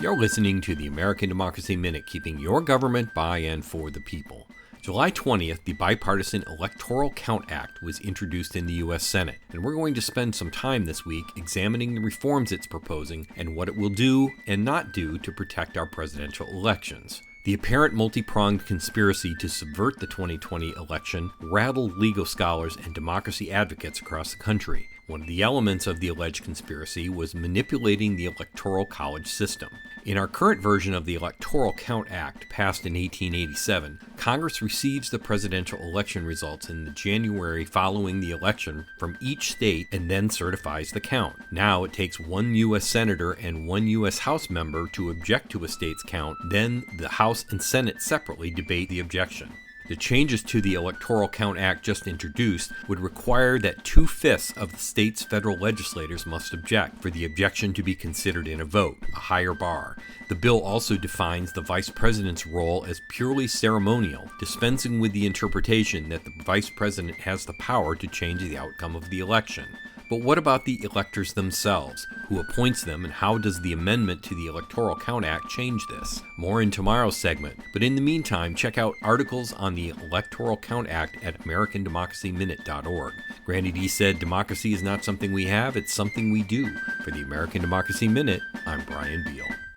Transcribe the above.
You're listening to the American Democracy Minute, keeping your government by and for the people. July 20th, the bipartisan Electoral Count Act was introduced in the U.S. Senate, and we're going to spend some time this week examining the reforms it's proposing and what it will do and not do to protect our presidential elections. The apparent multi-pronged conspiracy to subvert the 2020 election rattled legal scholars and democracy advocates across the country. One of the elements of the alleged conspiracy was manipulating the Electoral College system. In our current version of the Electoral Count Act, passed in 1887, Congress receives the presidential election results in the January following the election from each state and then certifies the count. Now it takes one U.S. Senator and one U.S. House member to object to a state's count, then the House and Senate separately debate the objection. The changes to the Electoral Count Act just introduced would require that 2/5 of the state's federal legislators must object for the objection to be considered in a vote, a higher bar. The bill also defines the vice president's role as purely ceremonial, dispensing with the interpretation that the vice president has the power to change the outcome of the election. But what about the electors themselves? Who appoints them, and how does the amendment to the Electoral Count Act change this? More in tomorrow's segment, but in the meantime, check out articles on the Electoral Count Act at AmericanDemocracyMinute.org. Granny D said, democracy is not something we have, it's something we do. For the American Democracy Minute, I'm Brian Beal.